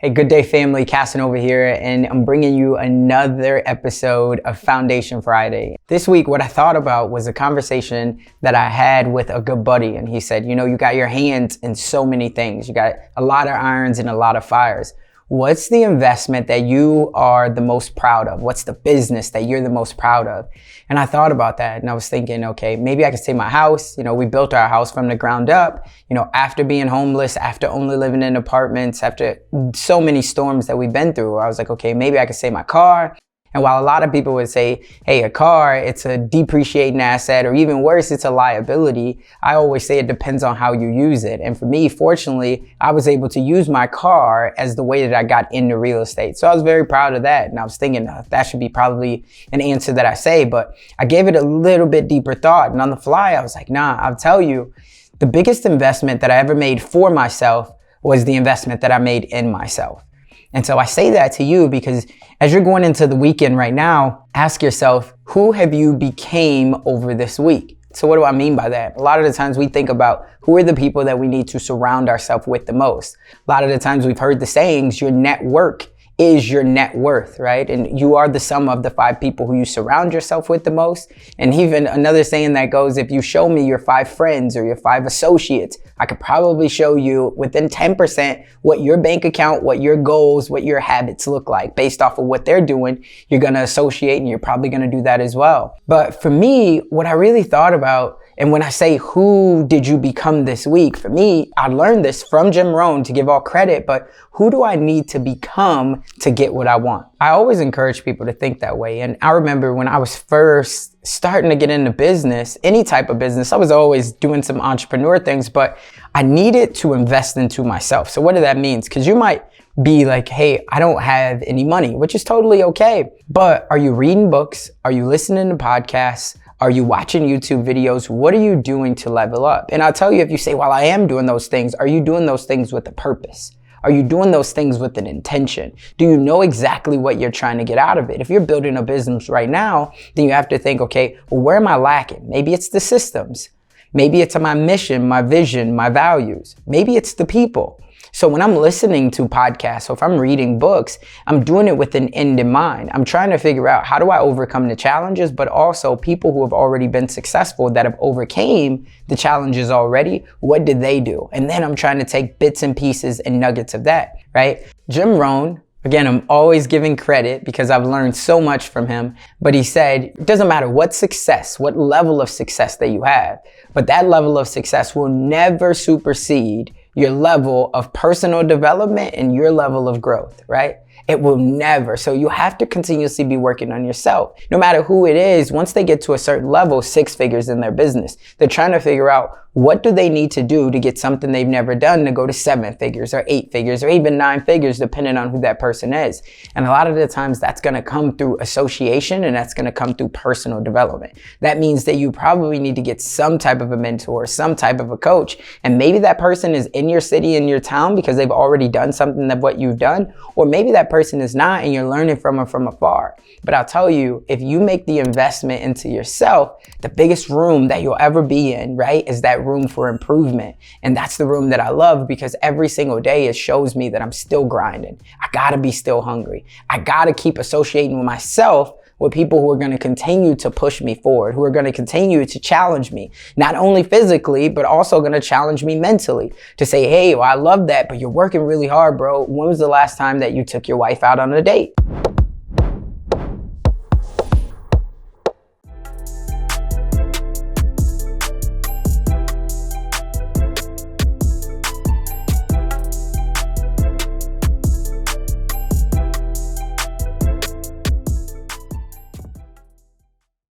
Hey, good day family, Casanova here, and I'm bringing you another episode of Foundation Friday. This week, what I thought about was a conversation that I had with a good buddy, and he said, you know, you got your hands in so many things. You got a lot of irons and a lot of fires. What's the investment that you are the most proud of? What's the business that you're the most proud of? And I thought about that and I was thinking, okay, maybe I could say my house. You know, we built our house from the ground up, you know, after being homeless, after only living in apartments, after so many storms that we've been through. I was like, okay, maybe I could say my car. And while a lot of people would say, hey, a car, it's a depreciating asset, or even worse, it's a liability, I always say it depends on how you use it. And for me, fortunately, I was able to use my car as the way that I got into real estate. So I was very proud of that. And I was thinking that should be probably an answer that I say, but I gave it a little bit deeper thought. And on the fly, I was like, nah, I'll tell you, the biggest investment that I ever made for myself was the investment that I made in myself. And so I say that to you because as you're going into the weekend right now, ask yourself, who have you became over this week? So what do I mean by that? A lot of the times we think about who are the people that we need to surround ourselves with the most. A lot of the times we've heard the sayings, your network is your net worth, right? And you are the sum of the 5 people who you surround yourself with the most. And even another saying that goes, if you show me your 5 friends or your 5 associates, I could probably show you within 10% what your bank account, what your goals, what your habits look like. Based off of what they're doing, you're going to associate and you're probably going to do that as well. But for me, what I really thought about, and when I say, who did you become this week? For me, I learned this from Jim Rohn, to give all credit, but who do I need to become to get what I want? I always encourage people to think that way. And I remember when I was first starting to get into business, any type of business, I was always doing some entrepreneur things, but I needed to invest into myself. So what that means? Because you might be like, hey, I don't have any money, which is totally okay. But are you reading books? Are you listening to podcasts? Are you watching YouTube videos? What are you doing to level up? And I'll tell you, if you say, well, I am doing those things, are you doing those things with a purpose? Are you doing those things with an intention? Do you know exactly what you're trying to get out of it? If you're building a business right now, then you have to think, okay, well, where am I lacking? Maybe it's the systems. Maybe it's my mission, my vision, my values. Maybe it's the people. So when I'm listening to podcasts, or if I'm reading books, I'm doing it with an end in mind. I'm trying to figure out, how do I overcome the challenges, but also people who have already been successful, that have overcame the challenges already, what did they do? And then I'm trying to take bits and pieces and nuggets of that, right? Jim Rohn, again, I'm always giving credit because I've learned so much from him, but he said, it doesn't matter what success, what level of success that you have, but that level of success will never supersede your level of personal development and your level of growth, right? It will never. So you have to continuously be working on yourself. No matter who it is, once they get to a certain level, 6 figures in their business, they're trying to figure out, what do they need to do to get something they've never done to go to 7 figures or 8 figures or even 9 figures, depending on who that person is. And a lot of the times that's going to come through association, and that's going to come through personal development. That means that you probably need to get some type of a mentor, some type of a coach. And maybe that person is in your city, in your town, because they've already done something of what you've done. Or maybe that person is not, and you're learning from them from afar. But I'll tell you, if you make the investment into yourself, the biggest room that you'll ever be in, right, is that room for improvement. And that's the room that I love, because every single day it shows me that I'm still grinding. I gotta be still hungry. I gotta keep associating with myself with people who are going to continue to push me forward, who are going to continue to challenge me, not only physically, but also going to challenge me mentally, to say, hey, well, I love that, but you're working really hard, bro. When was the last time that you took your wife out on a date?